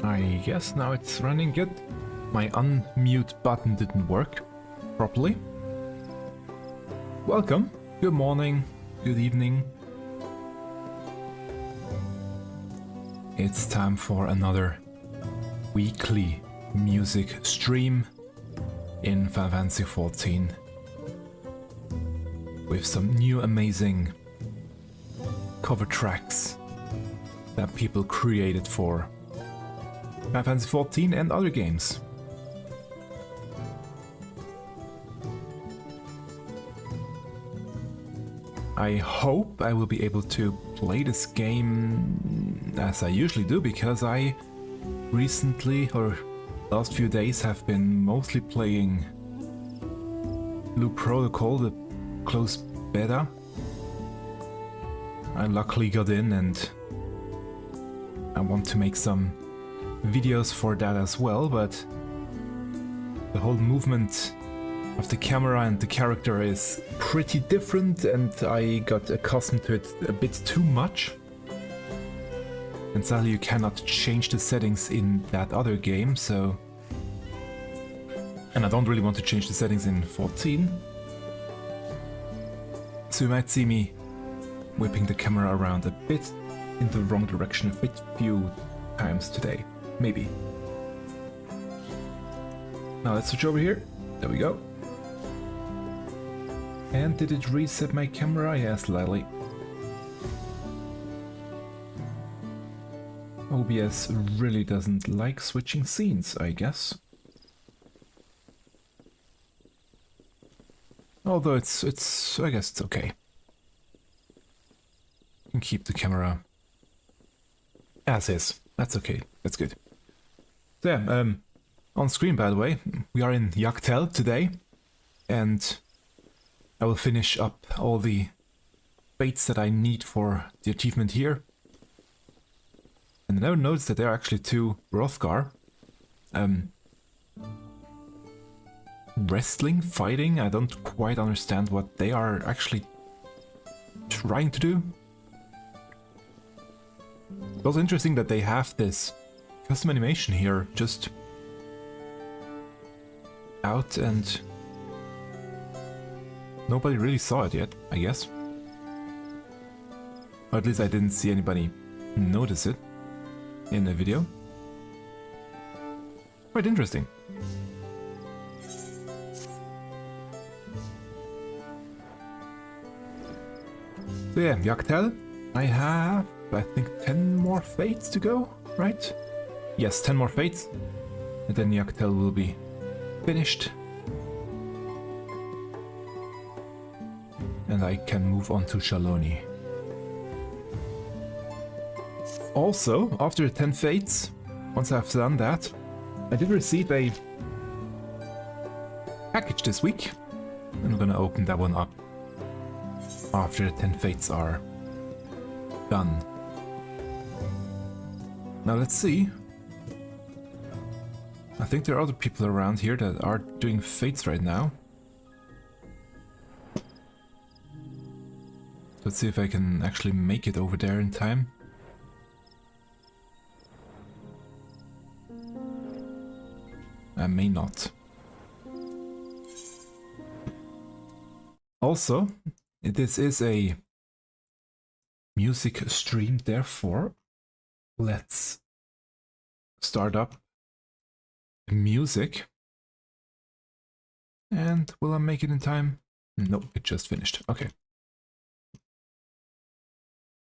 I guess now it's running good. My unmute button didn't work properly. Welcome. Good morning. Good evening. It's time for another weekly music stream in Final Fantasy XIV with some new amazing cover tracks that people created for Final Fantasy XIV and other games. I hope I will be able to play this game as I usually do, because I recently, or last few days, have been mostly playing Blue Protocol, the closed beta. I luckily got in and I want to make some videos for that as well, but the whole movement of the camera and the character is pretty different, and I got accustomed to it a bit too much. And sadly you cannot change the settings in that other game, so... And I don't really want to change the settings in 14. So you might see me whipping the camera around a bit in the wrong direction a bit few times today. Maybe. Now let's switch over here. There we go. And did it reset my camera? Yeah, slightly. OBS really doesn't like switching scenes, I guess. Although it's I guess it's okay. You can keep the camera as is. That's okay. That's good. So yeah, on screen, by the way, we are in Yaktel today, and I will finish up all the fates that I need for the achievement here. And I never noticed that there are actually two Hrothgar. Wrestling, fighting, I don't quite understand what they are actually trying to do. It's also interesting that they have this custom animation here just out and nobody really saw it yet, I guess. Or at least I didn't see anybody notice it in the video. Quite interesting. So yeah, Yaktel, I have, I think, 10 more fates to go, right? Yes, 10 more fates, and then Yaktel will be finished. And I can move on to Shaloni. Also, after 10 fates, once I've done that, I did receive a package this week, and I'm gonna open that one up after the 10 fates are done. Now let's see. I think there are other people around here that are doing fates right now. Let's see if I can actually make it over there in time. I may not. Also, this is a music stream, therefore let's start up the music. And will I make it in time? Nope, it just finished. Okay.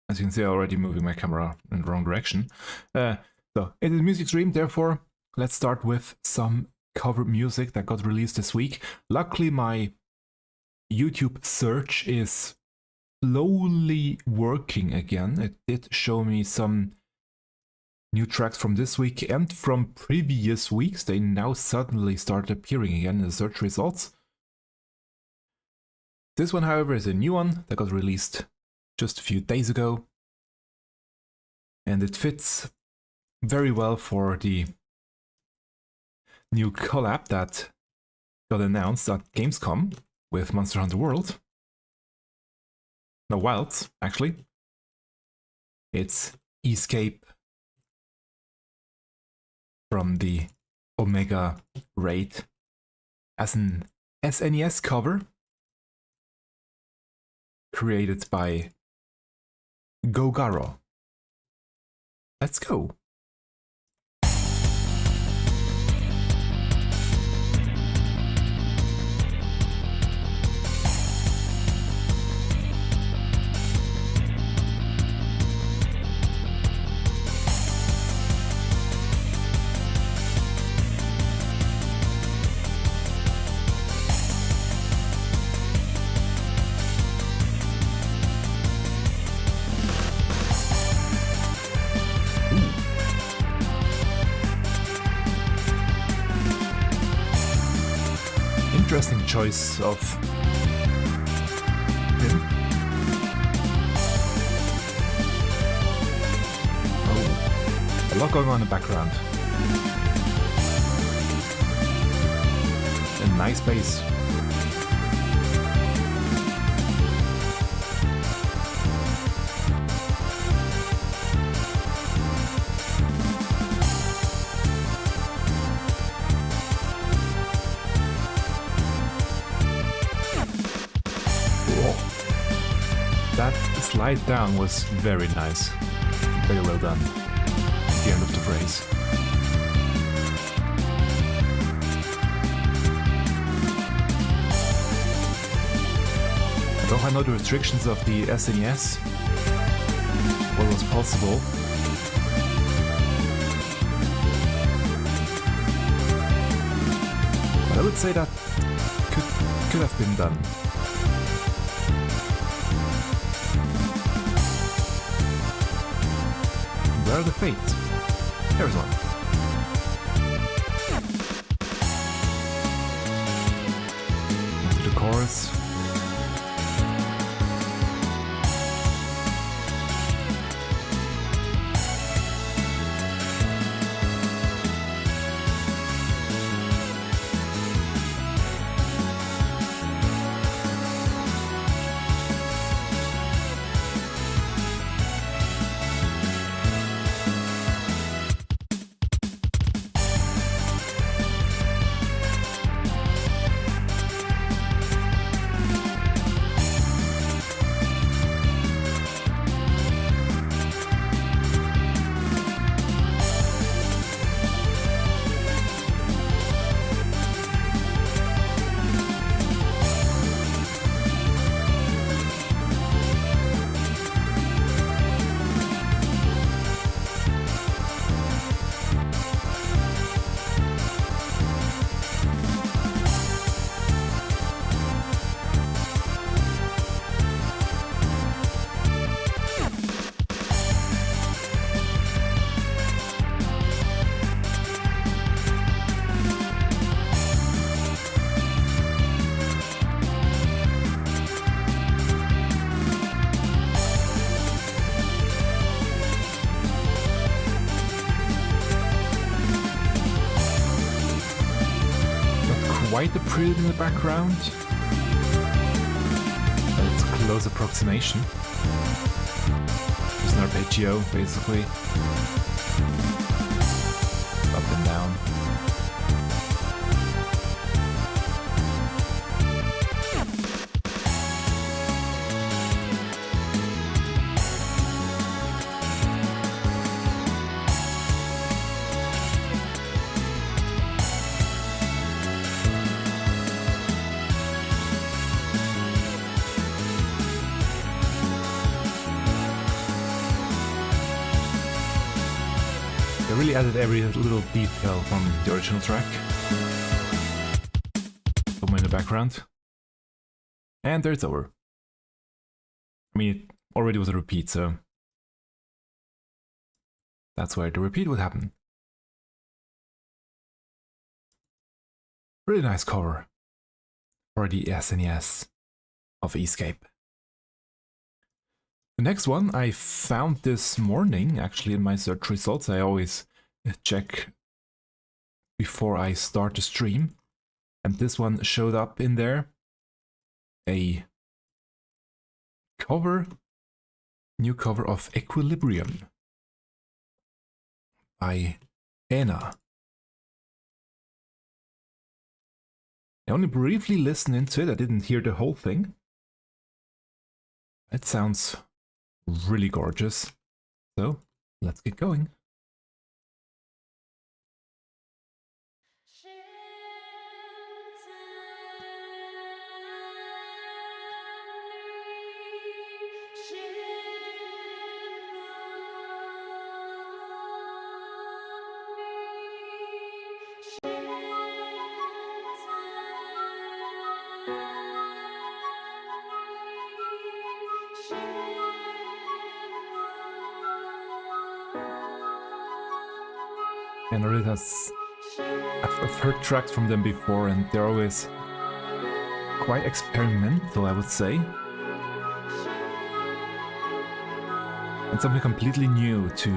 As you can see, I'm already moving my camera in the wrong direction. So, it is a music stream, therefore, let's start with some cover music that got released this week. Luckily, my YouTube search is slowly working again. It did show me some new tracks from this week and from previous weeks. They now suddenly start appearing again in the search results. This one, however, is a new one that got released just a few days ago. And it fits very well for the new collab that got announced at Gamescom with Monster Hunter World. No, Wilds, actually. It's Escape from the Omega raid as an SNES cover created by GOGARRO. Let's go. Interesting choice of him. Oh, a lot going on in the background. A nice bass. That slide down was very nice. Very well done. The end of the phrase. I don't quite know the restrictions of the SNES. What was possible. But I would say that could have been done. Where are the fates? There's one. Into the chorus. Quite the prelude in the background. It's a close approximation. Just an arpeggio, basically. Up and down. really added every little detail from the original track. Somewhere in the background. And there it's over. I mean, it already was a repeat, so that's where the repeat would happen. Really nice cover for the SNES of Escape. The next one I found this morning, actually, in my search results. I always check before I start the stream. And this one showed up in there. A cover, new cover of Equilibrium by Athena. I only briefly listened into it, I didn't hear the whole thing. It sounds really gorgeous. So, let's get going. And really I've heard tracks from them before, and they're always quite experimental, I would say. And something completely new to...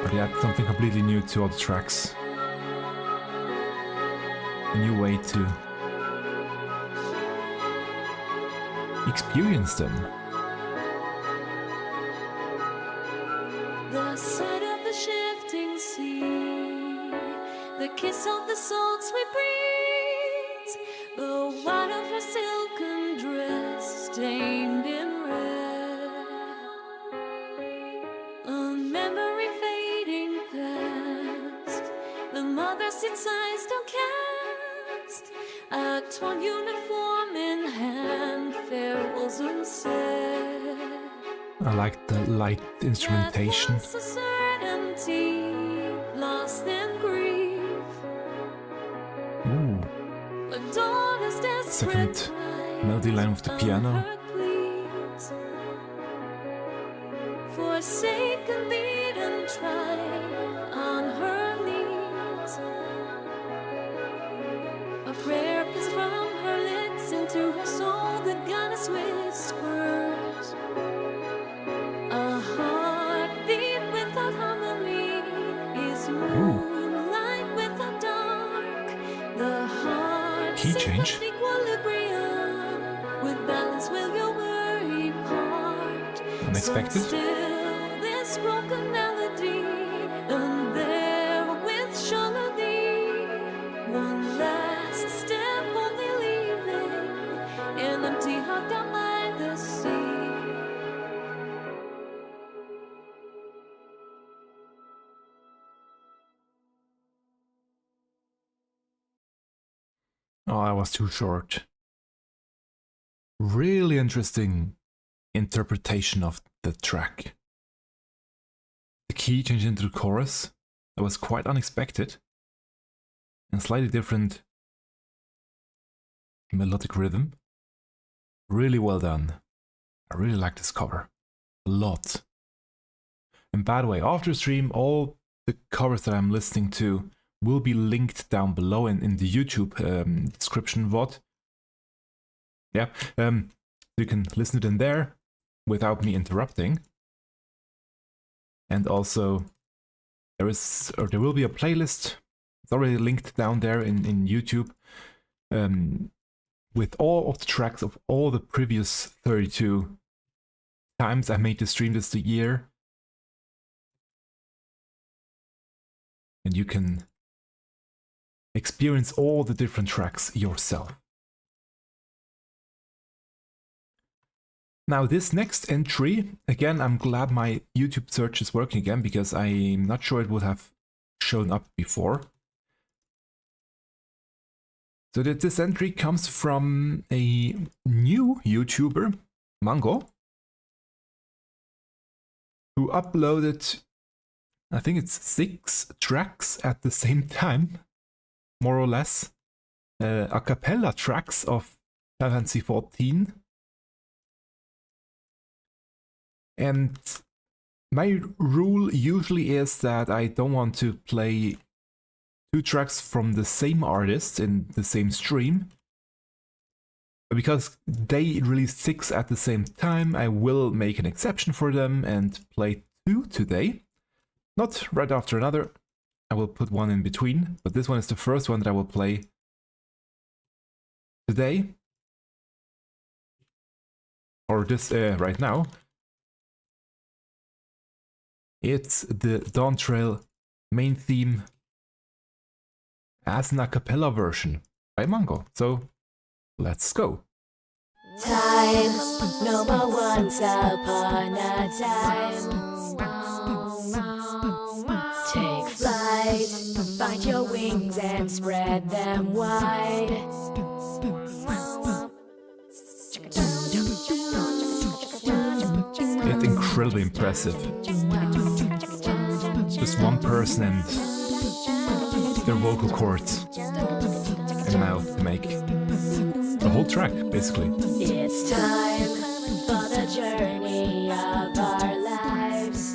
Or yeah, something completely new to all the tracks. A new way to experience them. The sight of the shifting sea, the kiss of the salts we breathe, the white of her silken dress stained in red, a memory fading past, the mother sits eyes downcast, a torn uniform in hand, farewells unsaid. I like the light instrumentation. Ooh. Second melody line with the piano. Forsaken, beaten, tried on her knees. A prayer is from her lips into her soul, the goddess whispers. A heartbeat without harmony is moonlight without dark. The heart key change. Equilibrium with balance will your worry part. Unexpected. So still this broken melody, and there with surely one last step only leaving an empty heart down by the sea. Oh, I was too short. Really interesting interpretation of the track. The key changed into the chorus. That was quite unexpected. And slightly different melodic rhythm. Really well done. I really like this cover. A lot. And by the way, after stream, all the covers that I'm listening to will be linked down below in the YouTube description VOD. Yeah, you can listen to them there without me interrupting. And also, there will be a playlist. It's already linked down there in YouTube with all of the tracks of all the previous 32 times I made the stream this year. And you can experience all the different tracks yourself. Now this next entry, again, I'm glad my YouTube search is working again, because I'm not sure it would have shown up before. So that this entry comes from a new YouTuber, Miingno. who uploaded, I think it's 6 tracks at the same time, more or less. A cappella tracks of FFXIV. And my rule usually is that I don't want to play 2 tracks from the same artist in the same stream. But because they released 6 at the same time, I will make an exception for them and play 2 today. Not right after another, I will put one in between, but this one is the first one that I will play today. Or this right now. It's the Dawntrail main theme as an a cappella version by Miingno. So let's go. Time, no more once upon a time. Take flight, find your wings and spread them wide. It's incredibly impressive. Just one person and their vocal cords. And now to make the whole track, basically. It's time for the journey of our lives.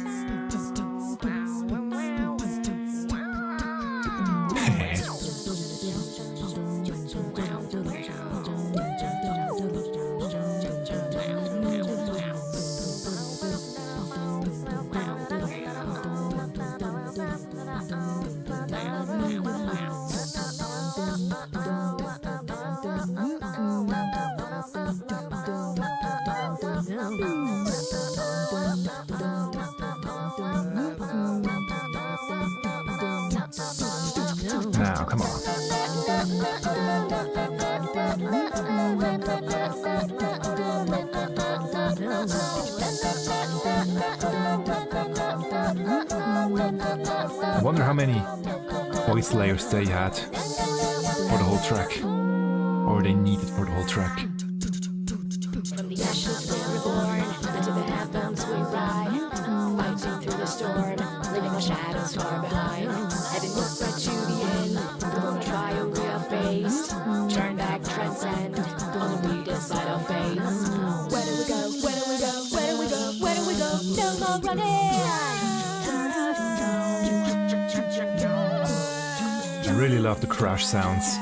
Now, come on. I wonder how many voice layers they had for the whole track, or they needed for the whole track. From the ashes we're reborn, into the heavens we ride, fighting through the storm, leaving our shadows far behind, heading right to the end, the moment trial we are faced, turn back, transcend, only we decide our fate. Where do we go? Where do we go? Where do we go? Where do we go? No more running! I really love the crash sounds.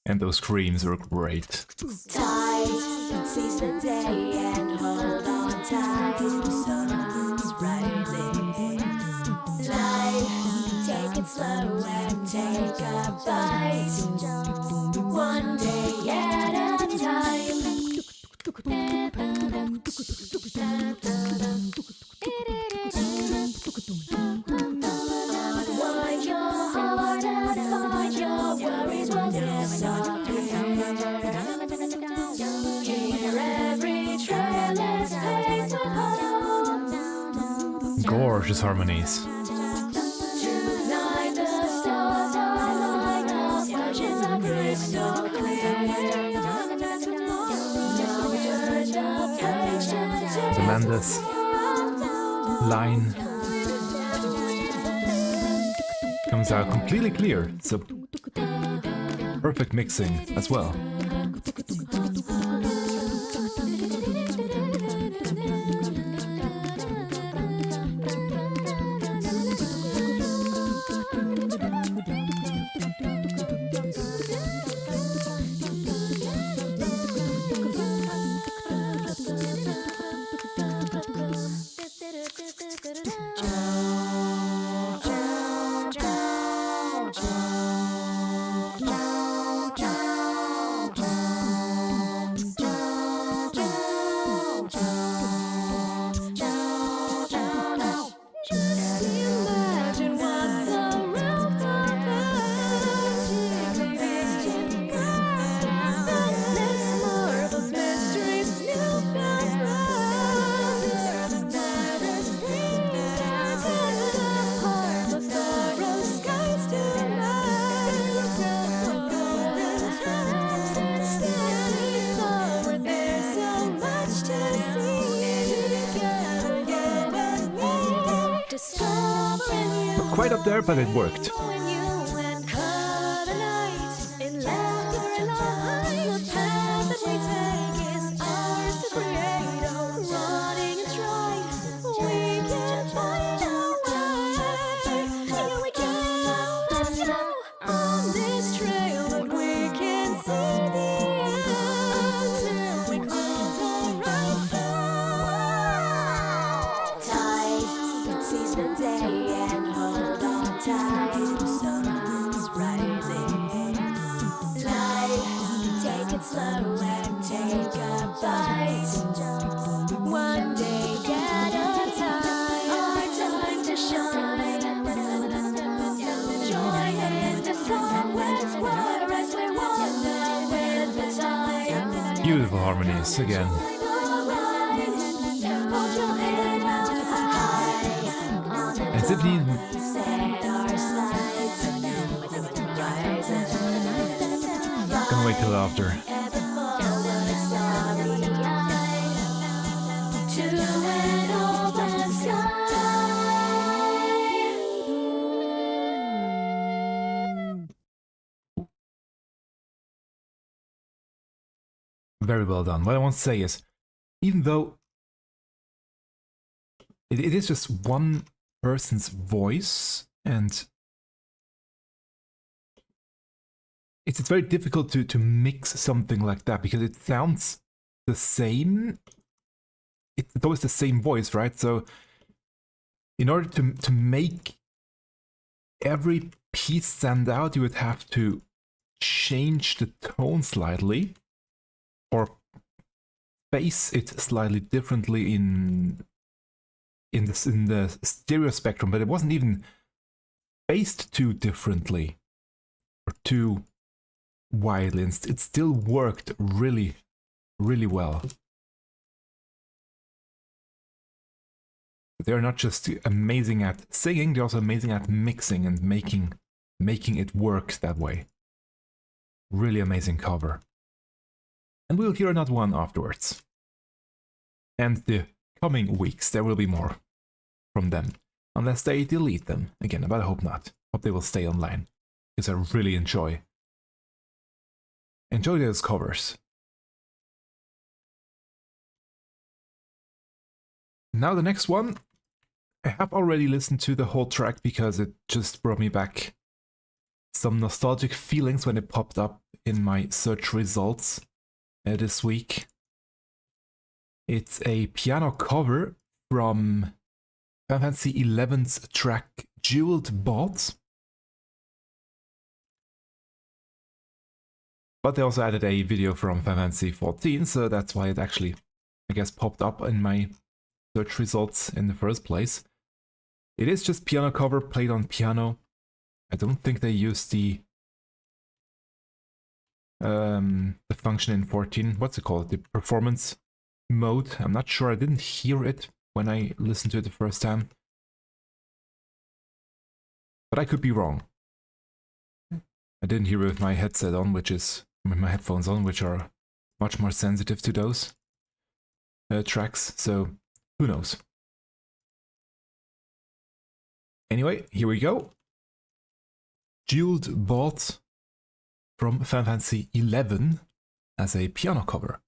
And those screams were great. Tide, seize the day and hold on tight. The sun's rising. Life, take it slow and take a bite. One day at a time. Wind your heart and find your worries will disappear. Hear every trellis fades with hope. Gorgeous harmonies. Tonight the stars align, the oceans are crystal clear. No judge of page to Tremendous line comes out completely clear, so perfect mixing as well. quite up there, but it worked. When you and cut a night in laughter and light, the path that we take is ours to create. Running in stride, we can find our way. Yeah, we can. Let's go on this trail, but we can see the end till we cross the right side. Tide sees the day and hold on tight. Sun's rising. Life, take it slow and take a bite. One day at a time. Our time to shine. Join in the song with water as we wander with the tide. Beautiful harmonies again. Hold your head up high on the And Tiffany, set our sights. can't wait till after. Ever forward, starry-eyed to an open sky. Very well done. What I want to say is, even though it is just one person's voice, and it's very difficult to mix something like that because it sounds the same. It's always the same voice, right? So in order to make every piece stand out, you would have to change the tone slightly or space it slightly differently in the stereo spectrum, but it wasn't even spaced too differently or too widely. It still worked really, really well. They're not just amazing at singing, they're also amazing at mixing and making it work that way. Really amazing cover. And we'll hear another one afterwards. And the coming weeks, there will be more from them. Unless they delete them again, but I hope not. Hope they will stay online. Because I really enjoy those covers. Now the next one, I have already listened to the whole track because it just brought me back some nostalgic feelings when it popped up in my search results this week. It's a piano cover from Final Fantasy XI's track Jeweled Boughs. But they also added a video from Final Fantasy XIV, so that's why it actually, I guess, popped up in my search results in the first place. It is just piano cover played on piano. I don't think they used the function in 14. What's it called? The performance mode. I'm not sure. I didn't hear it when I listened to it the first time. But I could be wrong. I didn't hear it with my headset on, with my headphones on, which are much more sensitive to those tracks. So who knows? Anyway, here we go. Jeweled Boughs from Final Fantasy XI as a piano cover.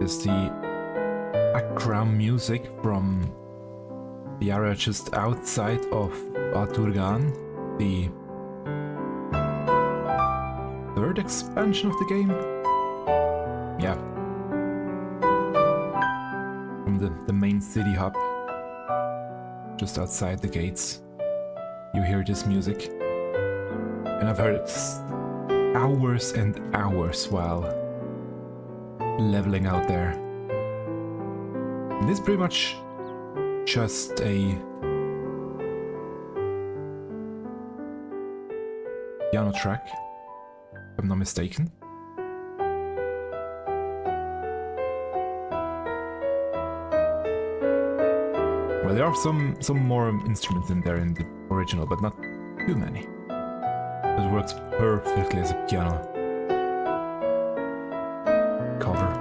Is the background music from the area just outside of Alturgan, the third expansion of the game. Yeah. From the main city hub, just outside the gates, you hear this music. And I've heard it hours and hours while leveling out there. And this is pretty much just a piano track, if I'm not mistaken. Well, there are some more instruments in there in the original, but not too many. It works perfectly as a piano cover.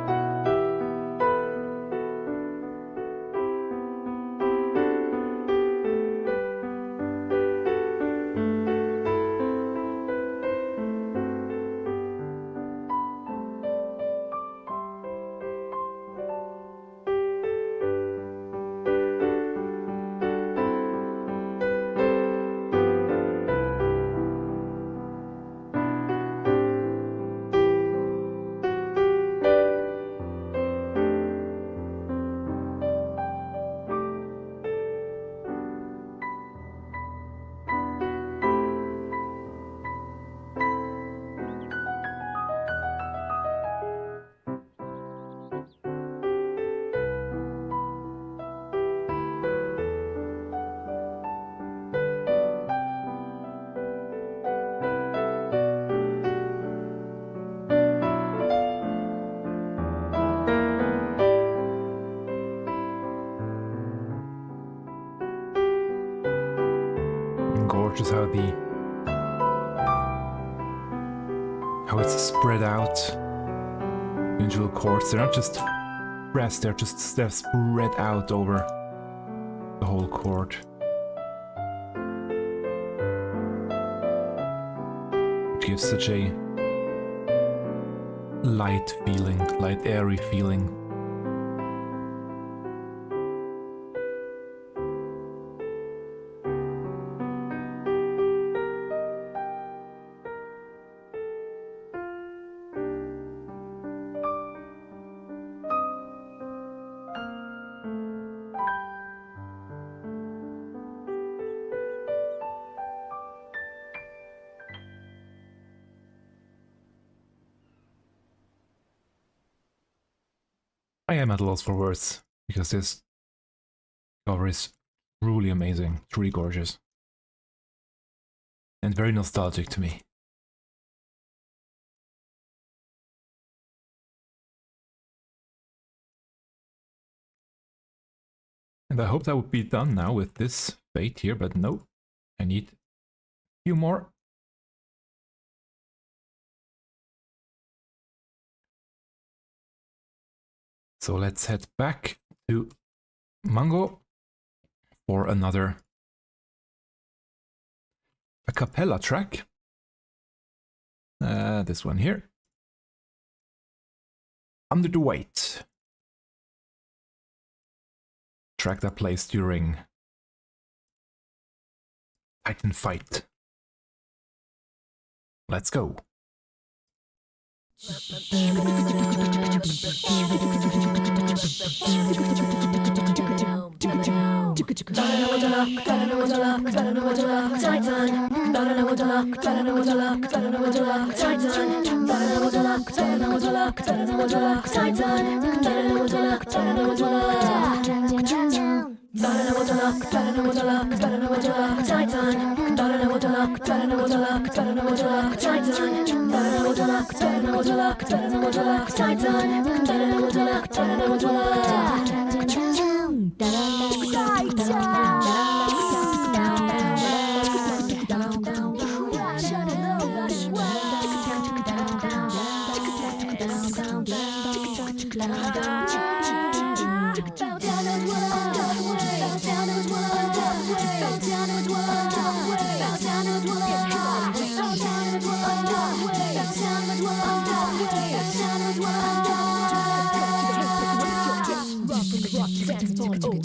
Gorgeous how it's spread out. Individual chords, they're not just pressed, they're spread out over the whole chord. It gives such a light feeling, light airy feeling. I am at a loss for words, because this cover is truly amazing, truly gorgeous, and very nostalgic to me. And I hoped I would be done now with this fate here, but no, I need a few more. So let's head back to Miingno for another a cappella track. This one here. Under the Weight. Track that plays during Titan Fight. Let's go.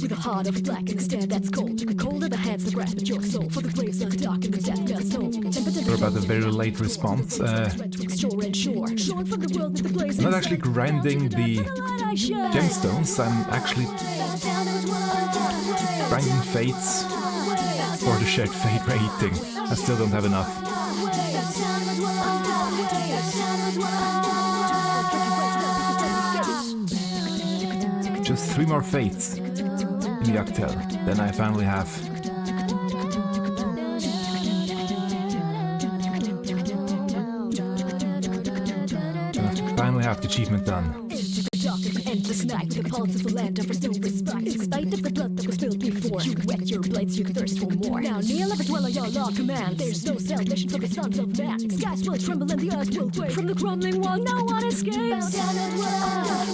with a heart of black and a stand that's cold. Cold are the hands that grasp at your soul, for the graves are dark and the death does know. Sorry about the very late response. I'm not actually grinding the gemstones, I'm actually grinding fates for the shared fate rating. I still don't have enough. Just 3 more fates in the Octel, then I finally have. Finally have the achievement done. Endless night, the pulse of the land offers no respite. In spite of the blood that was spilled before, you wet your blades, you thirst for more. Now kneel ever dwell on your law command. There's no salvation for the sons of man. Skies will tremble and the earth will quake. From the crumbling wall, no one escapes. Bow down and dwell, bow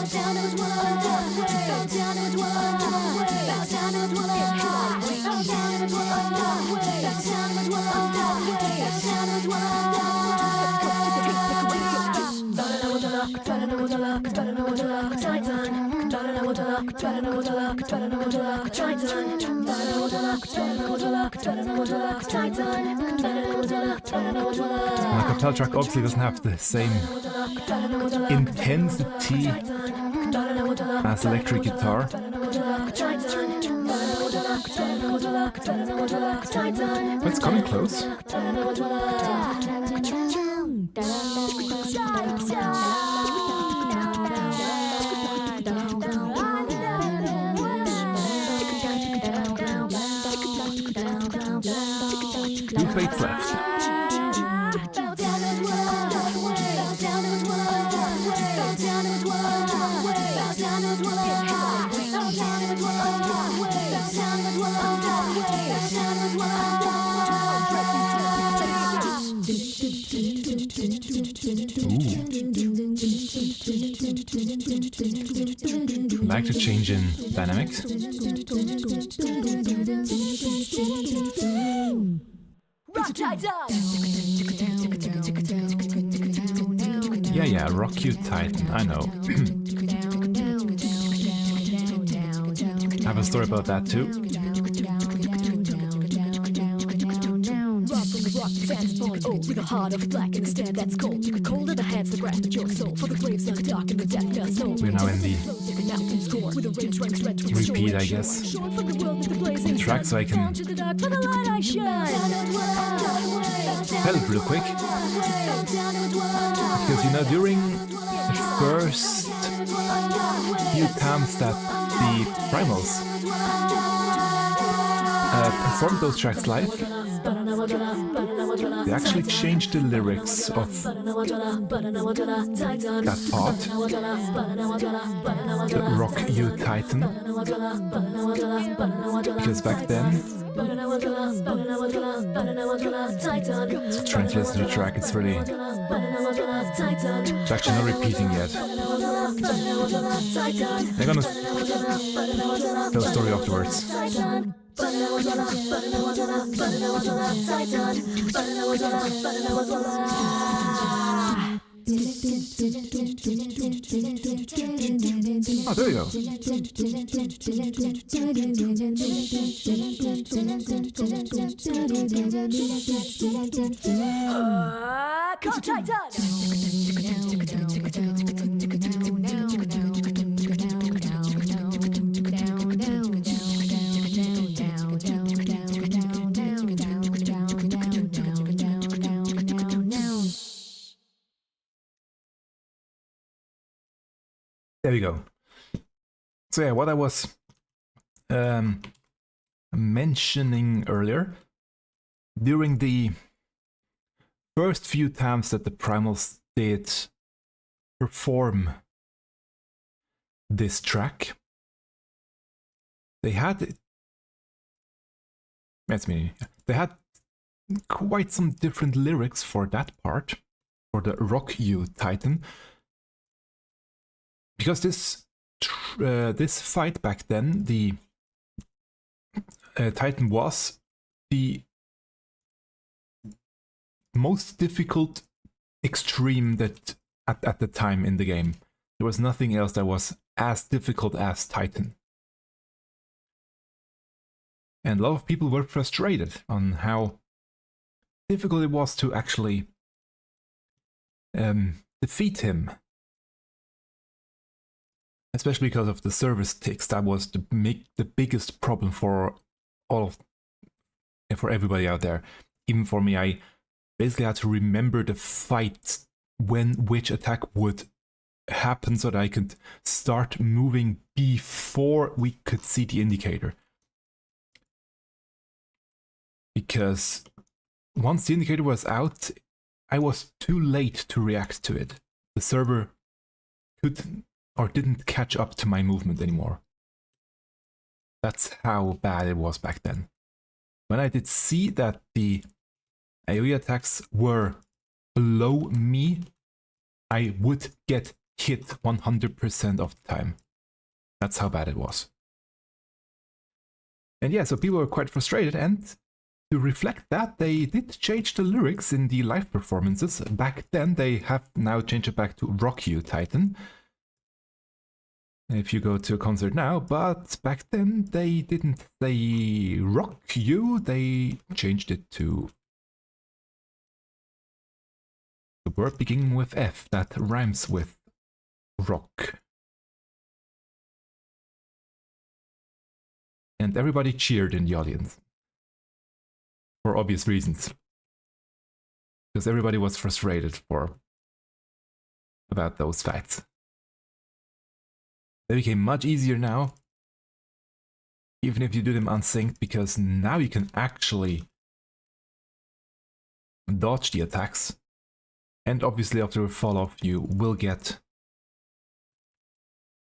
down and dwell, bow down and dwell, bow down and dwell, bow down and dwell, bow down and dwell, bow down and dwell, bow down and dwell. My Capel track obviously doesn't have the same intensity as electric guitar. But it's coming close. Two fates left. Ooh. Like to change in dynamics. Yeah, Rock You Titan, I know. I have a story about that too. With a heart of black and a stand that's cold. Cold are the hands that grasp at your soul, for the graves are dark and the death does know. We're now in the repeat, I guess. Track so I can tell it real quick. Because you know, during the first few times that the Primals performed those tracks live, they actually changed the lyrics of that part, the Rock You Titan, because back then, to try and listen to the track, it's really, it's actually not repeating yet. They're gonna tell a story afterwards. Oh, there you go. There we go. So yeah, what I was mentioning earlier, during the first few times that the Primals did perform this track, they had quite some different lyrics for that part, for the Rock You Titan. Because this fight back then, the Titan was the most difficult extreme that at the time in the game. There was nothing else that was as difficult as Titan. And a lot of people were frustrated on how difficult it was to actually defeat him. Especially because of the service ticks. That was the biggest problem for for everybody out there. Even for me, I basically had to remember the fight when which attack would happen so that I could start moving before we could see the indicator. Because once the indicator was out, I was too late to react to it. The server couldn't or didn't catch up to my movement anymore. That's how bad it was back then. When I did see that the AoE attacks were below me, I would get hit 100% of the time. That's how bad it was. And yeah, so people were quite frustrated, and to reflect that, they did change the lyrics in the live performances. Back then, they have now changed it back to Rock You, Titan. If you go to a concert now, but back then they didn't say Rock You, they changed it to the word beginning with F that rhymes with rock. And everybody cheered in the audience. For obvious reasons. Because everybody was frustrated about those facts. They became much easier now, even if you do them unsynced, because now you can actually dodge the attacks. And obviously after a fall off you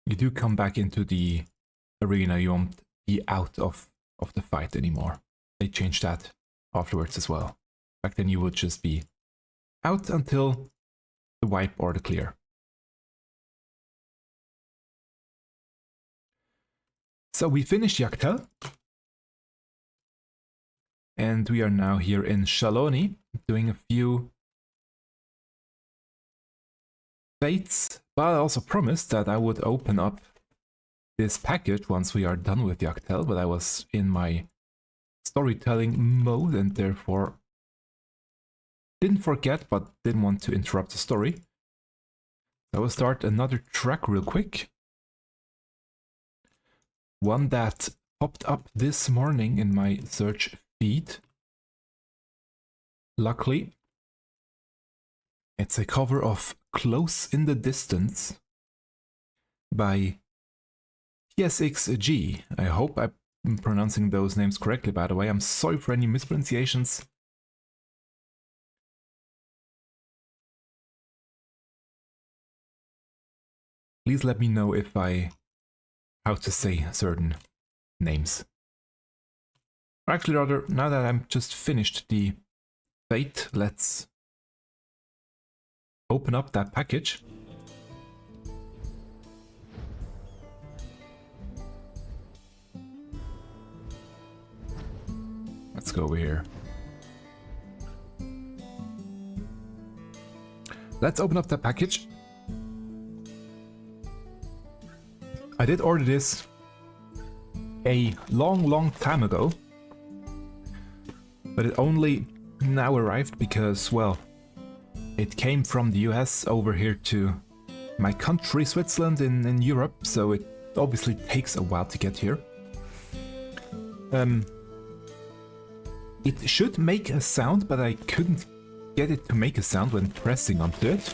do come back into the arena, you won't be out of the fight anymore. They changed that afterwards as well. Back then you would just be out until the wipe or the clear. So we finished Yaktel, and we are now here in Shaloni doing a few fates, but I also promised that I would open up this package once we are done with Yaktel, but I was in my storytelling mode and therefore didn't forget, but didn't want to interrupt the story. I will start another track real quick. One that popped up this morning in my search feed. Luckily, it's a cover of Close in the Distance by FFXIG. I hope I'm pronouncing those names correctly, by the way. I'm sorry for any mispronunciations. Please let me know if how to say certain names. Or actually, rather, now that I'm just finished the fate, let's open up that package. Let's go over here. Let's open up that package. I did order this a long time ago, but it only now arrived because, well, it came from the US over here to my country, Switzerland, in Europe, so it obviously takes a while to get here. It should make a sound, but I couldn't get it to make a sound when pressing onto it.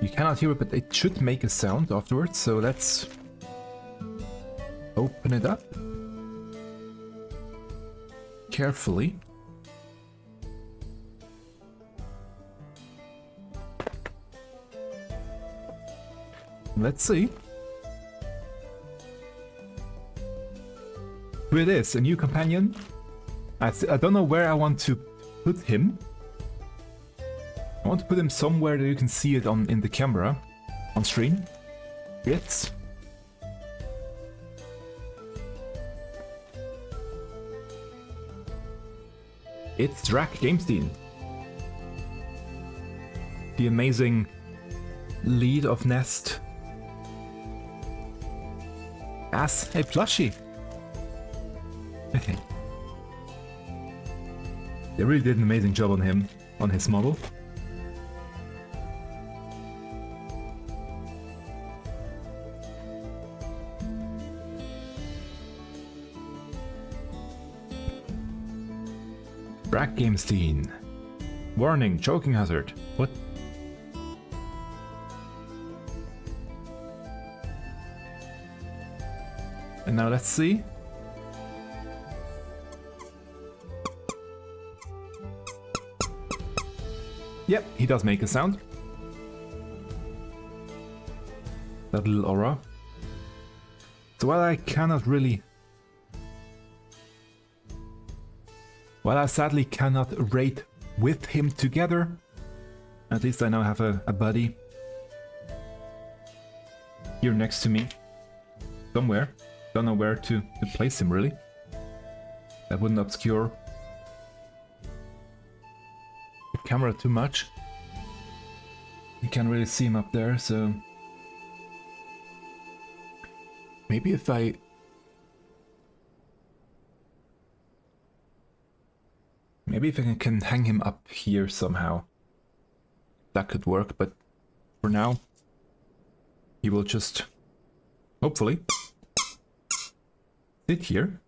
You cannot hear it, but it should make a sound afterwards, so let's open it up carefully. Let's see. Here it is, a new companion. I don't know where I want to put him. I want to put him somewhere that you can see it in the camera, on stream. It's Drac Gamestein, the amazing lead of Nest, as a plushie. They really did an amazing job on him, on his model. Drag game scene. Warning, choking hazard. What? And now let's see. Yep, he does make a sound. That little aura. So while I cannot really... While I sadly cannot raid with him together, at least I now have a buddy here next to me. Somewhere. Don't know where to place him really. That wouldn't obscure the camera too much. You can't really see him up there, so maybe if I can hang him up here somehow, that could work, but for now he will just hopefully sit here.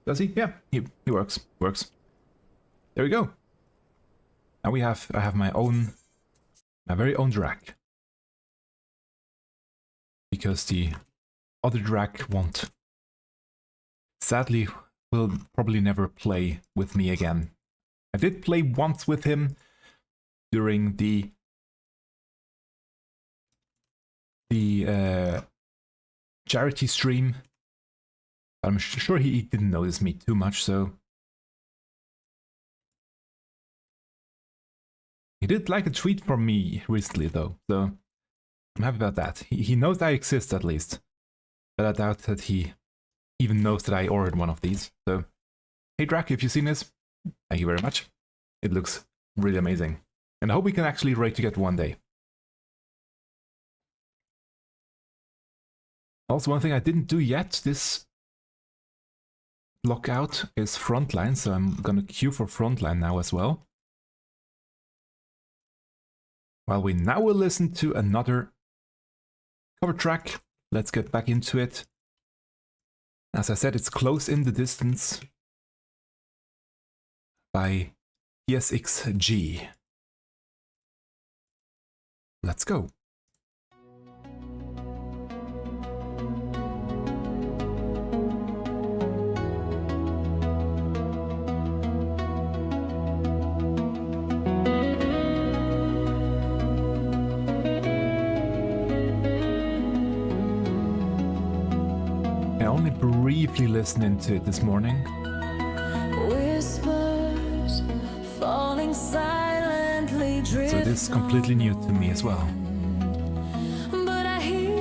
Does he? Yeah, he works. There we go. Now I have my very own drag. Because the other drag sadly will probably never play with me again. I did play once with him during the charity stream. I'm sure he didn't notice me too much, so he did like a tweet from me recently though, so I'm happy about that. He knows I exist at least, but I doubt that he even knows that I ordered one of these. So, hey Drac, if you've seen this, thank you very much. It looks really amazing, and I hope we can actually raid together one day. Also, one thing I didn't do yet this lockout is Frontline, so I'm gonna queue for Frontline now as well. While we now will listen to another cover track, let's get back into it. As I said, it's Close in the Distance by FFXIG. Let's go. Briefly listening to it this morning. Whispers falling silently, so it is completely new to me as well. But I hear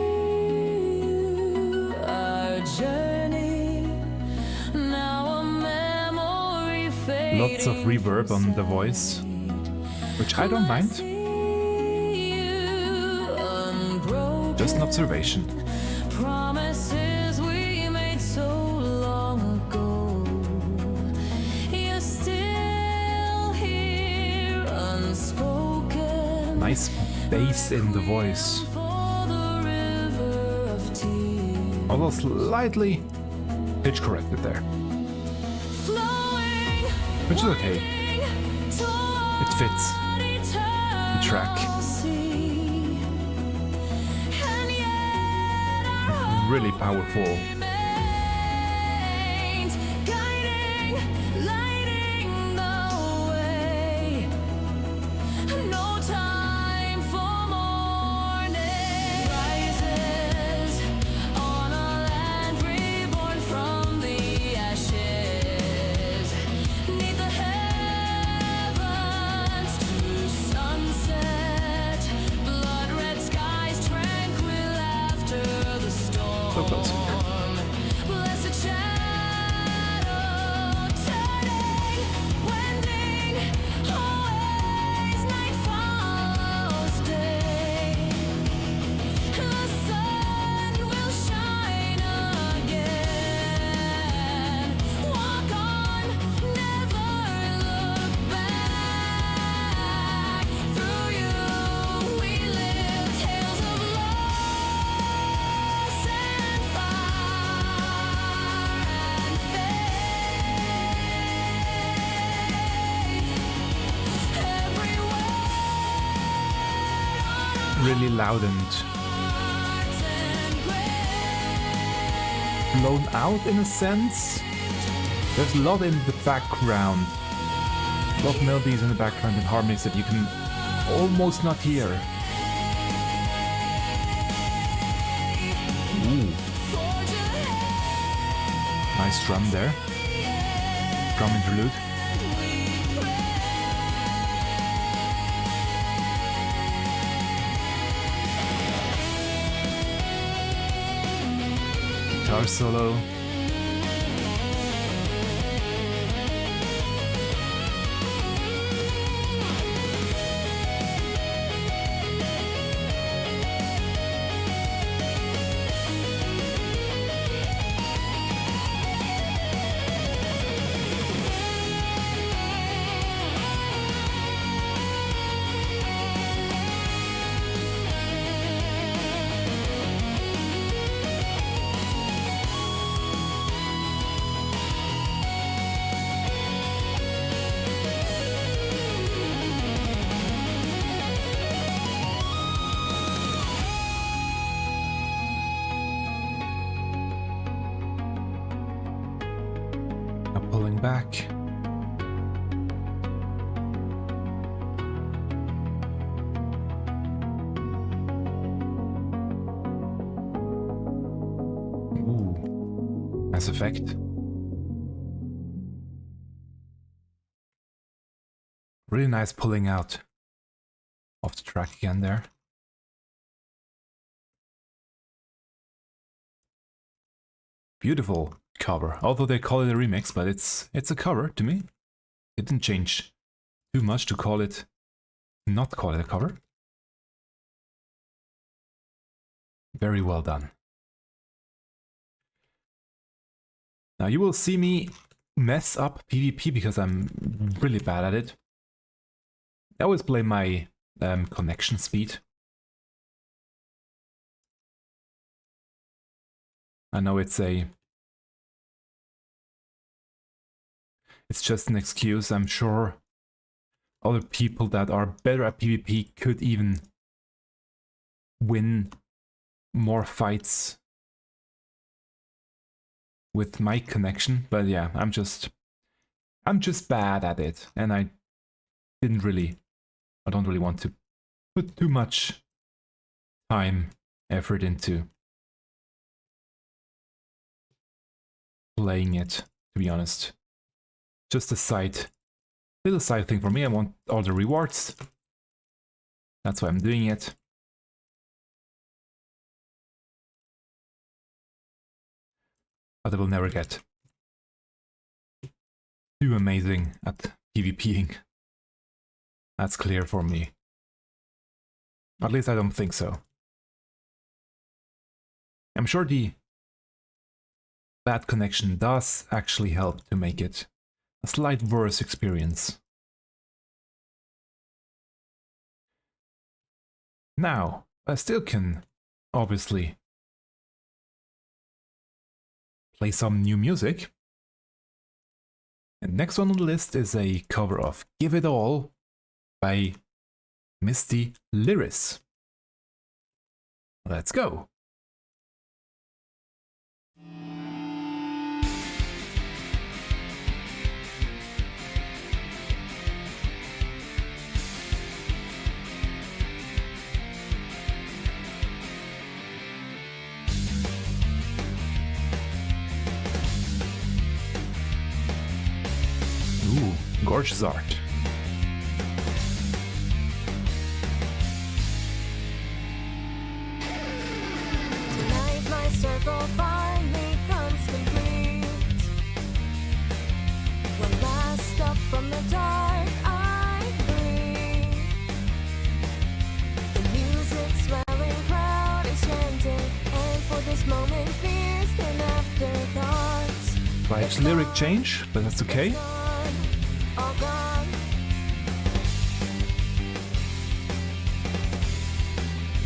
our journey. Now a memory fading. Lots of reverb on the voice, which I don't mind. Just an observation. Nice bass in the voice. Although slightly pitch corrected there. Which is okay. It fits the track. Really powerful. So close. really loud and blown out in a sense. There's a lot in the background, a lot of melodies in the background and harmonies that you can almost not hear. Ooh. Nice drum there. Drum interlude. Guitar solo. Pulling back. Ooh, nice effect. Really nice pulling out of the track again there. Beautiful cover, although they call it a remix, but it's a cover to me. It didn't change too much to call it, not call it a cover. Very well done. Now you will see me mess up PvP because I'm really bad at it. I always blame my connection speed. I know it's just an excuse. I'm sure other people that are better at PvP could even win more fights with my connection, but yeah, I'm just bad at it, and I don't really want to put too much time, effort into playing it, to be honest. Just a little side thing for me. I want all the rewards. That's why I'm doing it. But I will never get too amazing at PvPing. That's clear for me. At least I don't think so. I'm sure the bad connection does actually help to make it a slight worse experience. Now, I still can, obviously, play some new music. And next one on the list is a cover of Give It All by Misty Lyris. Let's go! Ooh, gorgeous art. Tonight my circle finally comes complete. One last step from the dark I breathe. The music swelling crowd is chanting, and for this moment fears and afterthoughts. Slight lyric change, but that's okay.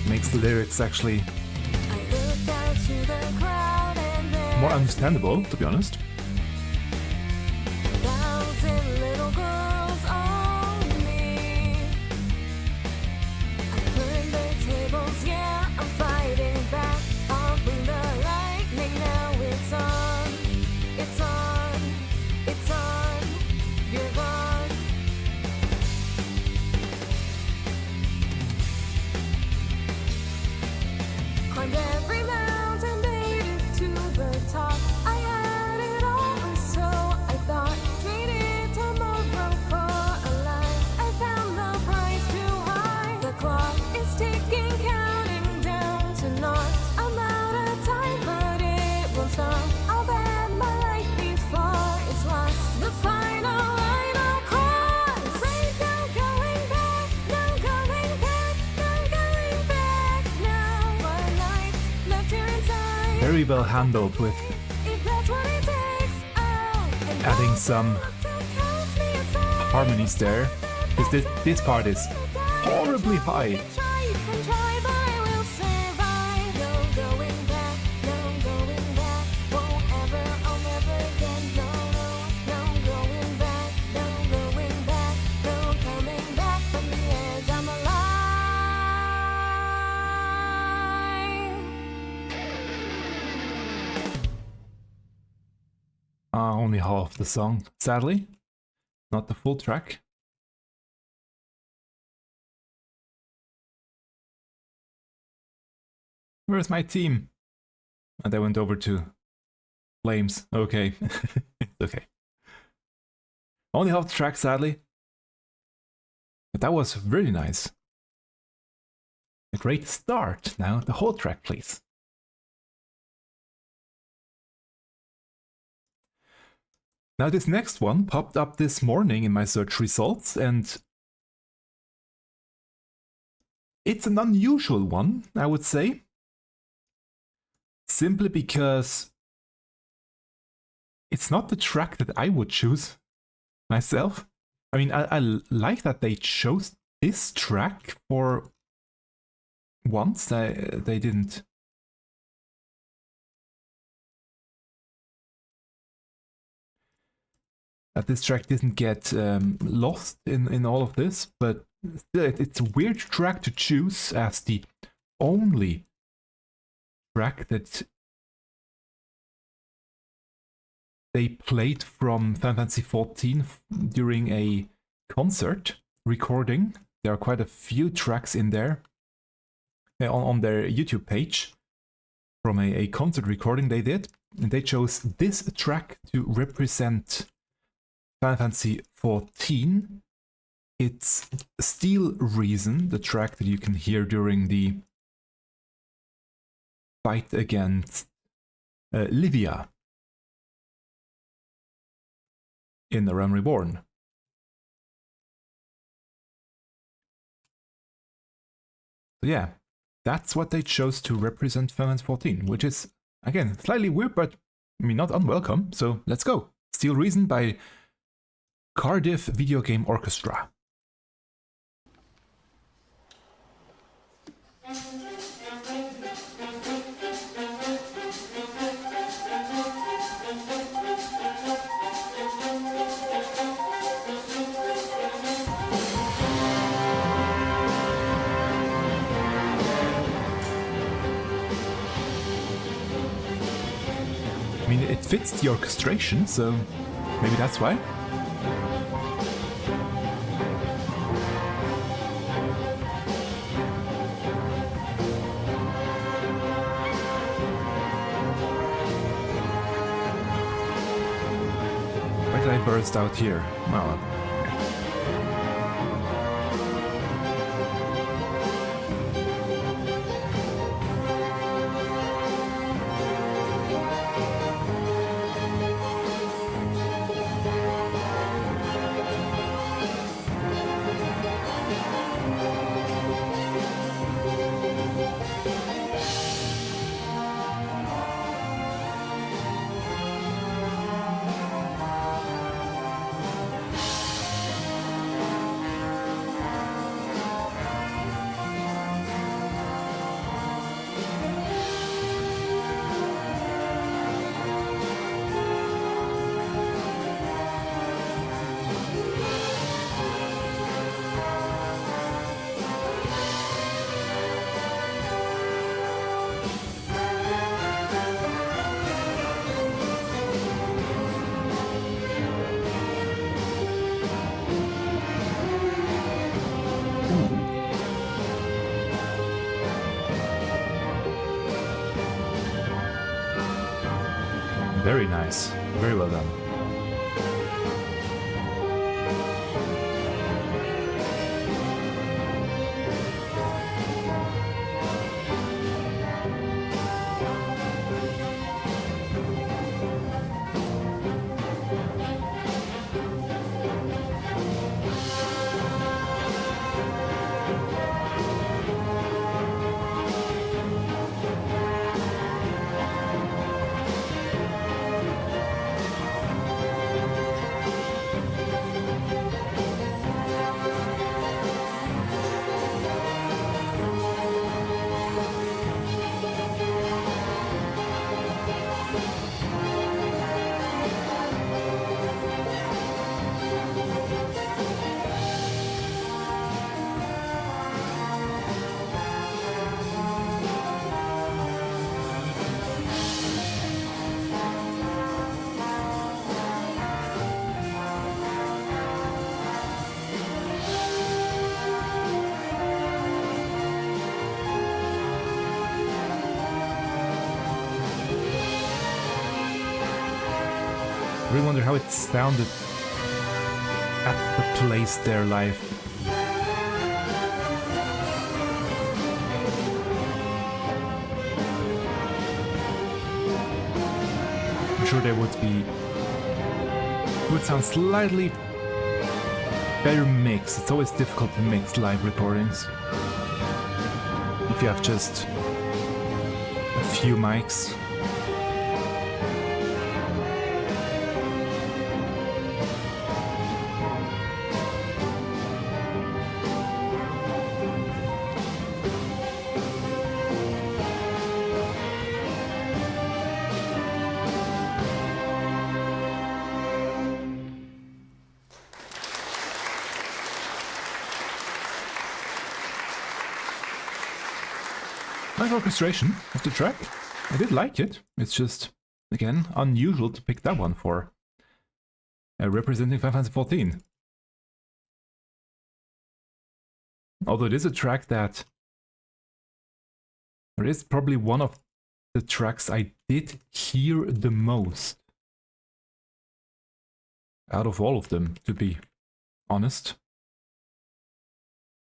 Makes the lyrics actually more understandable, to be honest. Little girls on me. I turn the table very well handled with adding some harmonies there. Because this part is horribly high. Only half the song, sadly. Not the full track. Where's my team? And I went over to Flames. Okay. Okay. Only half the track, sadly. But that was really nice. A great start. Now the whole track, please. Now this next one popped up this morning in my search results, and it's an unusual one, I would say. Simply because it's not the track that I would choose myself. I mean, I like that they chose this track for once. They didn't. That this track didn't get lost in all of this, but still, it's a weird track to choose as the only track that they played from Final Fantasy XIV during a concert recording. There are quite a few tracks in there on their YouTube page from a concert recording they did, and they chose this track to represent Final Fantasy XIV. It's Steel Reason, the track that you can hear during the fight against Livia in The Realm Reborn. So yeah, that's what they chose to represent Final Fantasy XIV, which is, again, slightly weird, but I mean, not unwelcome. So let's go. Steel Reason by Cardiff Video Game Orchestra. I mean, it fits the orchestration, so maybe that's why. Why did I burst out here? Well, very nice. Very well done. really wonder how it sounded at the place there live. I'm sure there would sound slightly better mixed. It's always difficult to mix live recordings if you have just a few mics. Nice orchestration of the track. I did like it. It's just, again, unusual to pick that one for representing Final Fantasy XIV. Although it is a track that... It is probably one of the tracks I did hear the most. Out of all of them, to be honest.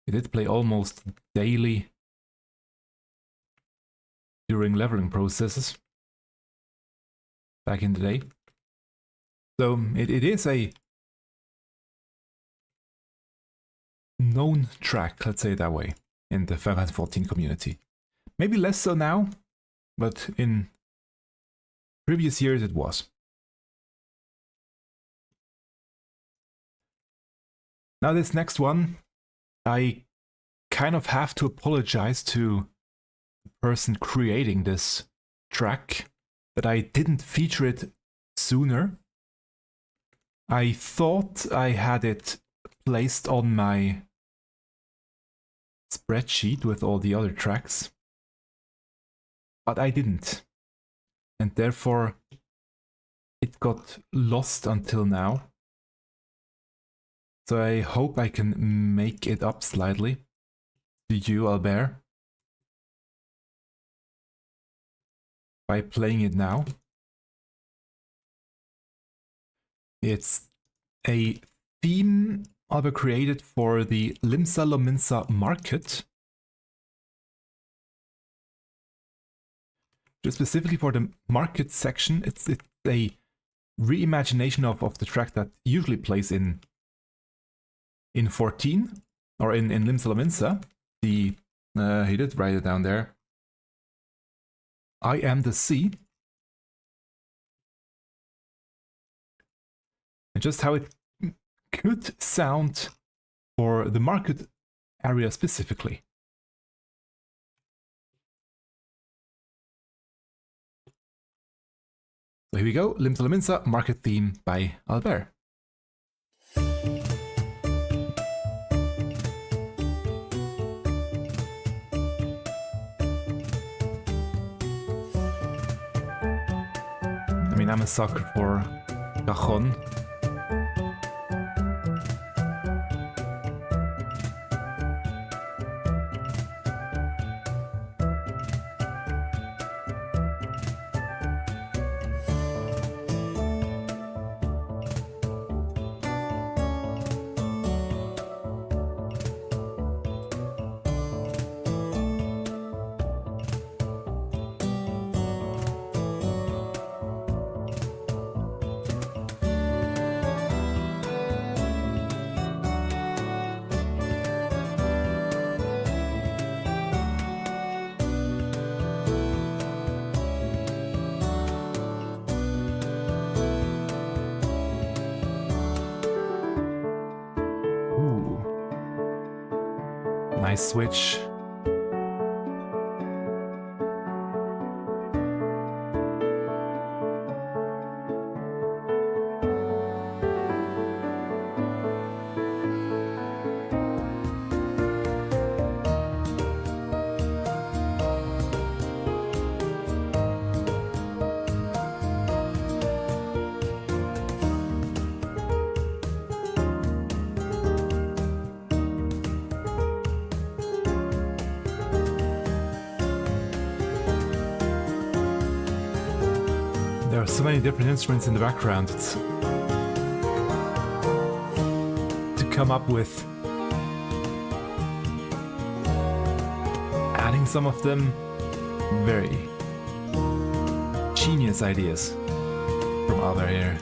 It did play almost daily during leveling processes back in the day. So it is a known track, let's say it that way, in the Final Fantasy XIV community. Maybe less so now, but in previous years it was. Now this next one, I kind of have to apologize to person creating this track that I didn't feature it sooner. I thought I had it placed on my spreadsheet with all the other tracks, but I didn't, and therefore it got lost until now. So I hope I can make it up slightly to you, Albaer, by playing it now. It's a theme Albaer created for the Limsa Lominsa market. Just specifically for the market section. It's a reimagination of the track that usually plays in 14 or in Limsa Lominsa. He did write it down there. I Am the Sea. And just how it could sound for the market area specifically. So here we go, Limsa Lominsa market theme by Albaer. I mean, I'm a sucker for cajon. Nice switch. so many different instruments in the background. It's to come up with adding some of them, very genius ideas from Albaer here.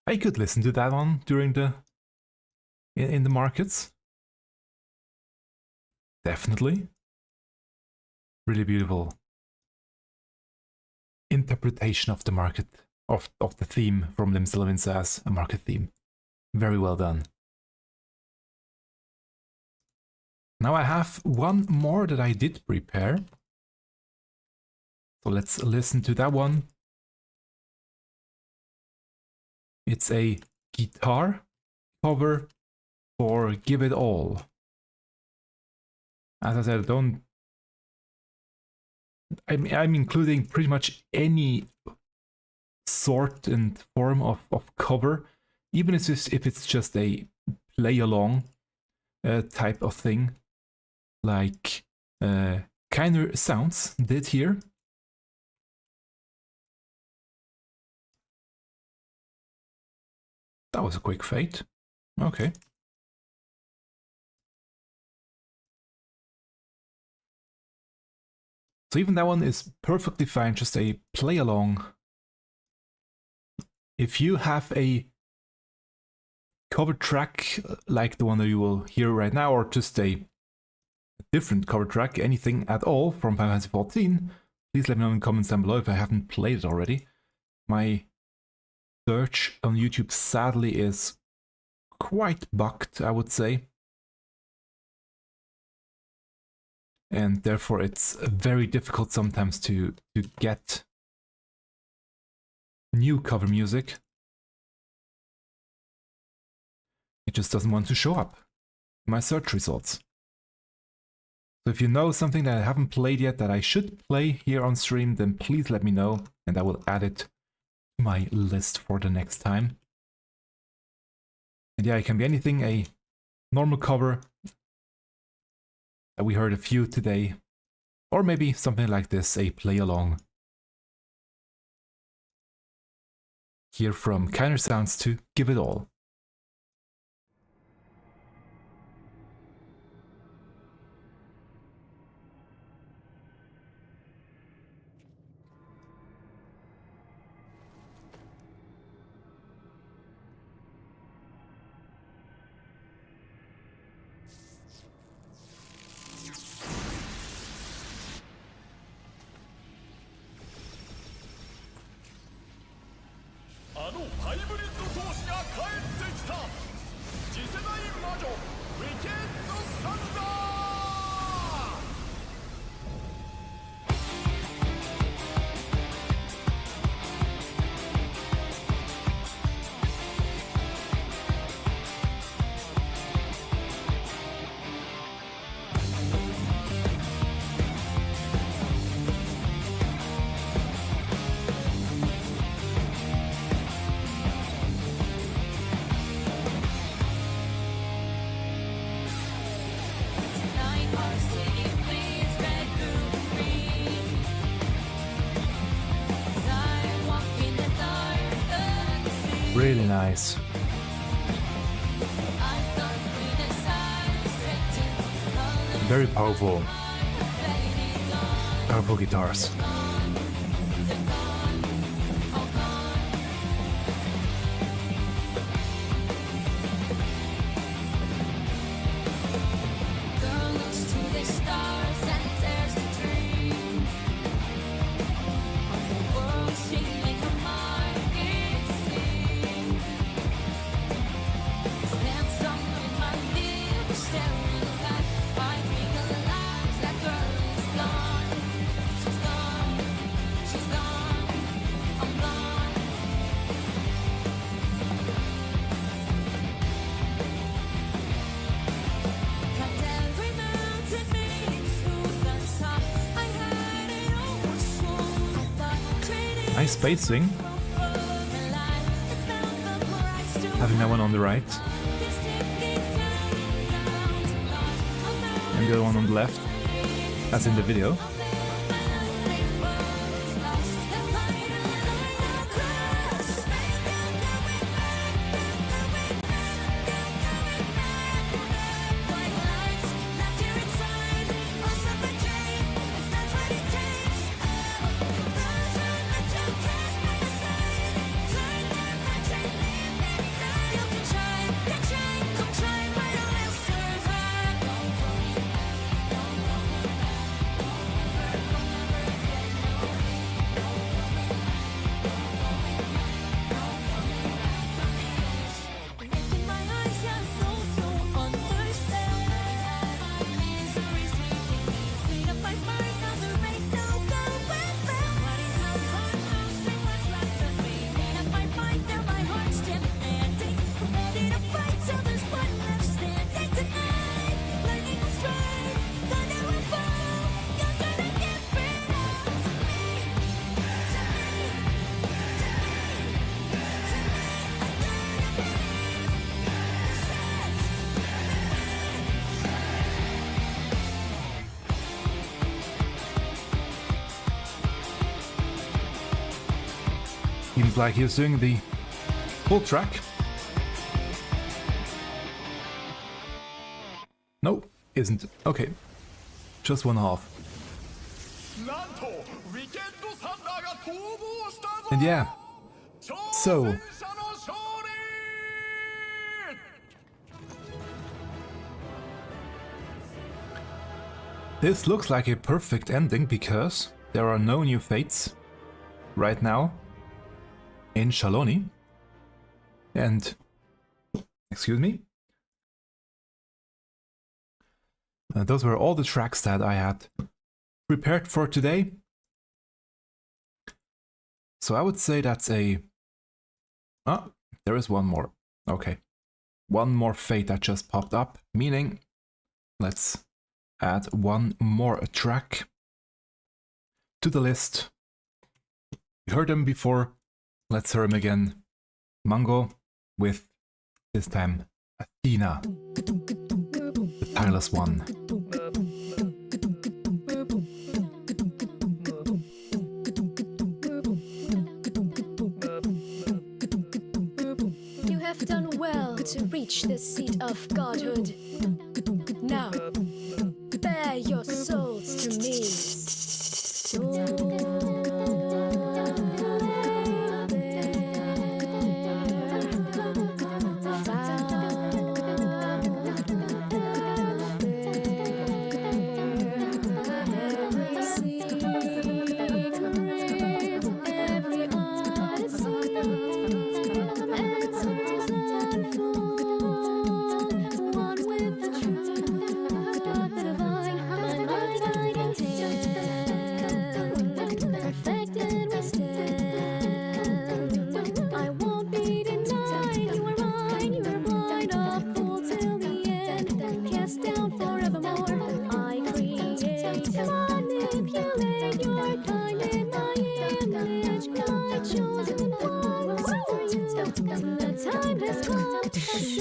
I could listen to that one during the in the markets. Definitely. Really beautiful interpretation of the market of the theme from Lim Sullivan's as a market theme. Very well done. Now I have one more that I did prepare. So let's listen to that one. It's a guitar cover for Give It All. As I said, I'm including pretty much any sort and form of cover, even if it's just a play along type of thing, like Kinder Sounds did here. That was a quick fade. Okay. So even that one is perfectly fine, just a play along. If you have a cover track like the one that you will hear right now, or just a different cover track, anything at all from Final Fantasy XIV, please let me know in the comments down below if I haven't played it already. My search on YouTube sadly is quite bugged, I would say. And therefore it's very difficult sometimes to get new cover music. It just doesn't want to show up in my search results. So if you know something that I haven't played yet that I should play here on stream, then please let me know and I will add it my list for the next time. And yeah, it can be anything, a normal cover that we heard a few today, or maybe something like this, a play along. Here from Kinder Sounds to Give It All. Really nice. Very powerful. Powerful guitars. nice spacing. Having that one on the right. And the other one on the left, as in the video. Seems like he's doing the full track. No, isn't. Okay. Just one half. And yeah. So. This looks like a perfect ending because there are no new fates right now in Shaloni. And, excuse me, those were all the tracks that I had prepared for today. So I would say that's a... Oh, there is one more. Okay. One more fate that just popped up, meaning let's add one more track to the list. You heard them before. Let's hear them again. Miingno with, this time, Athena, the Tireless one. You have done well to reach the seat of godhood. Now, bare your souls to me.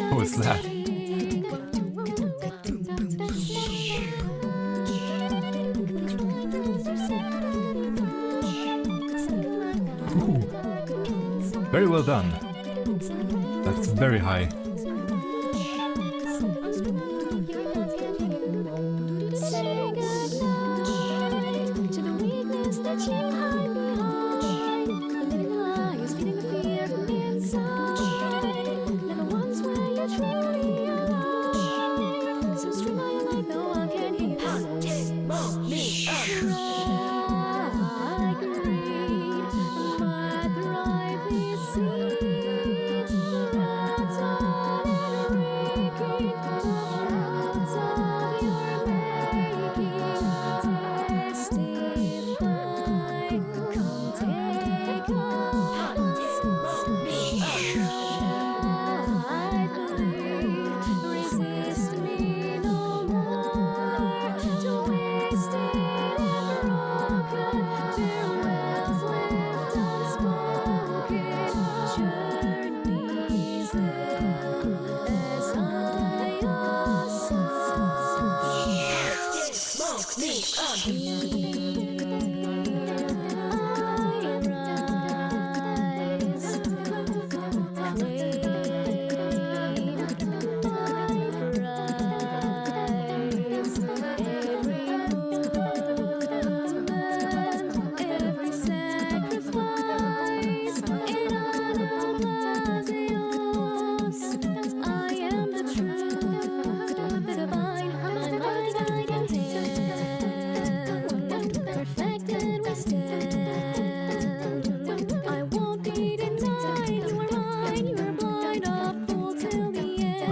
What was that? Ooh. Very well done. That's very high. I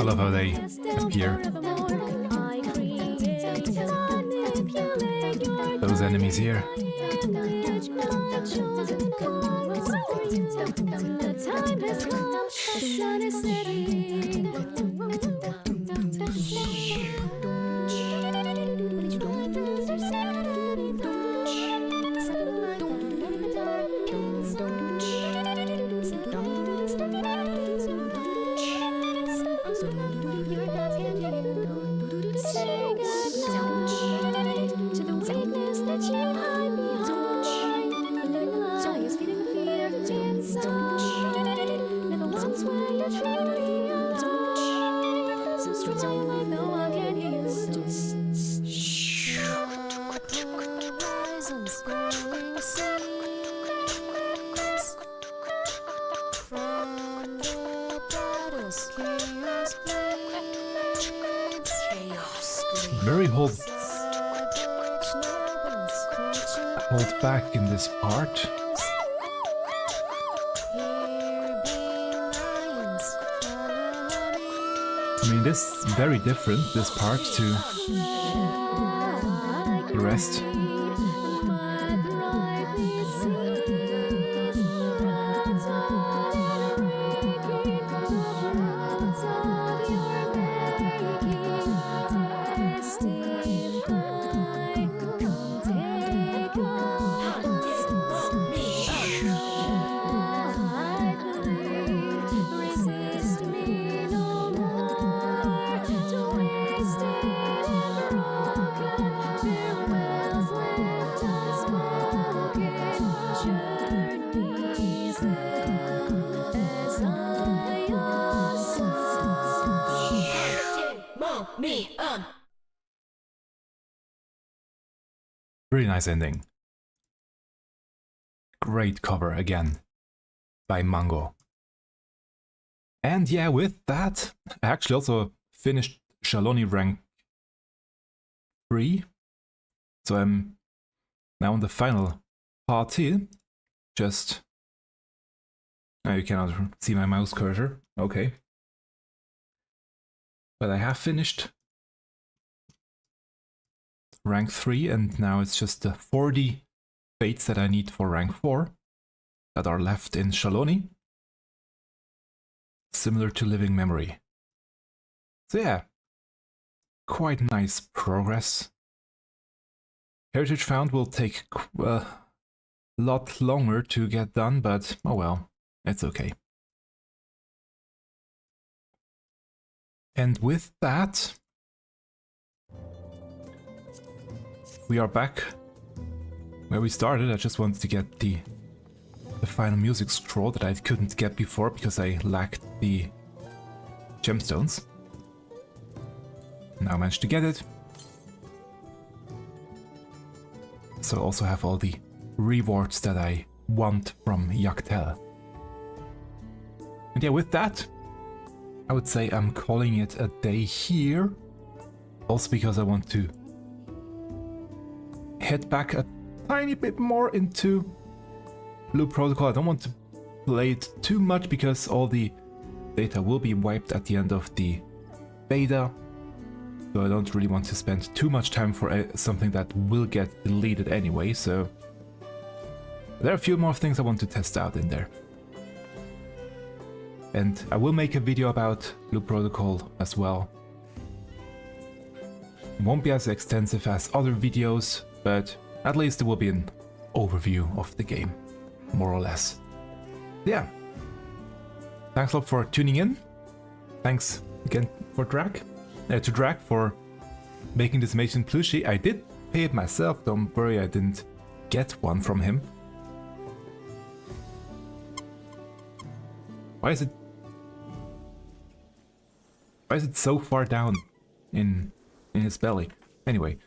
love how they appear. Those enemies here. Very hold back in this part. I mean, this is very different, this part, to the rest. Really nice ending. Great cover again by Miingno. And yeah, with that, I actually also finished Shaloni rank 3. So I'm now on the final part here. Just... now you cannot see my mouse cursor. Okay. But I have finished rank 3, and now it's just the 40 fates that I need for rank 4 that are left in Shaloni. Similar to Living Memory. So yeah, quite nice progress. Heritage Found will take a lot longer to get done, but oh well, it's okay. And with that, we are back where we started. I just wanted to get the final music scroll that I couldn't get before because I lacked the gemstones. Now I managed to get it. So I also have all the rewards that I want from Yaktel. And yeah, with that, I would say I'm calling it a day here. Also because I want to head back a tiny bit more into Blue Protocol. I don't want to play it too much because all the data will be wiped at the end of the beta. So I don't really want to spend too much time for something that will get deleted anyway. So there are a few more things I want to test out in there. And I will make a video about Blue Protocol as well. It won't be as extensive as other videos, but at least it will be an overview of the game, more or less. Yeah. Thanks a lot for tuning in. Thanks again for to Drag for making this amazing plushie. I did pay it myself. Don't worry, I didn't get one from him. Why is it so far down in his belly? Anyway,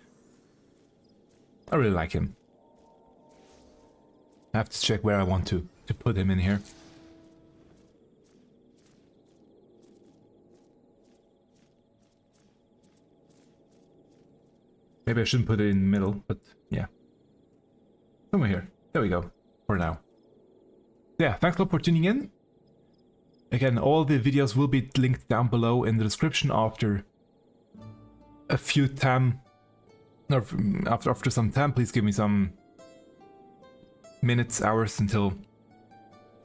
I really like him. I have to check where I want to put him in here. Maybe I shouldn't put it in the middle, but yeah. Somewhere here. There we go. For now. Yeah, thanks a lot for tuning in. Again, all the videos will be linked down below in the description after a few time. Or after some time, please give me some minutes, hours until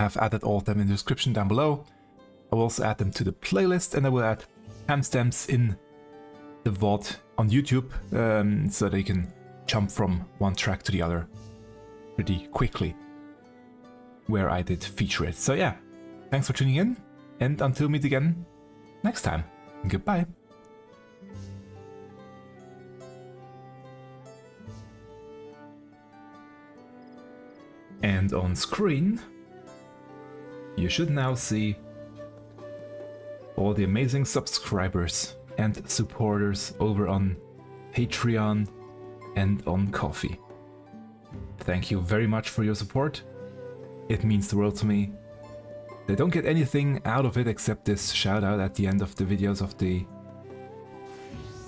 I've added all of them in the description down below. I will also add them to the playlist, and I will add timestamps in the VOD on YouTube, so they can jump from one track to the other pretty quickly where I did feature it. So yeah, thanks for tuning in, and until we meet again next time, goodbye. And on screen, you should now see all the amazing subscribers and supporters over on Patreon and on Ko-fi. Thank you very much for your support. It means the world to me. They don't get anything out of it except this shout out at the end of the videos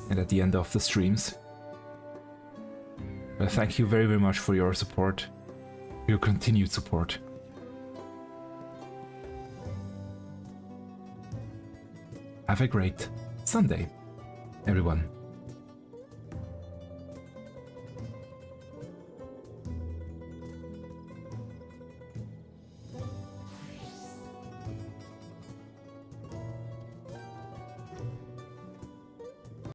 and at the end of the streams. But thank you very, very much for your support, your continued support. Have a great Sunday, everyone.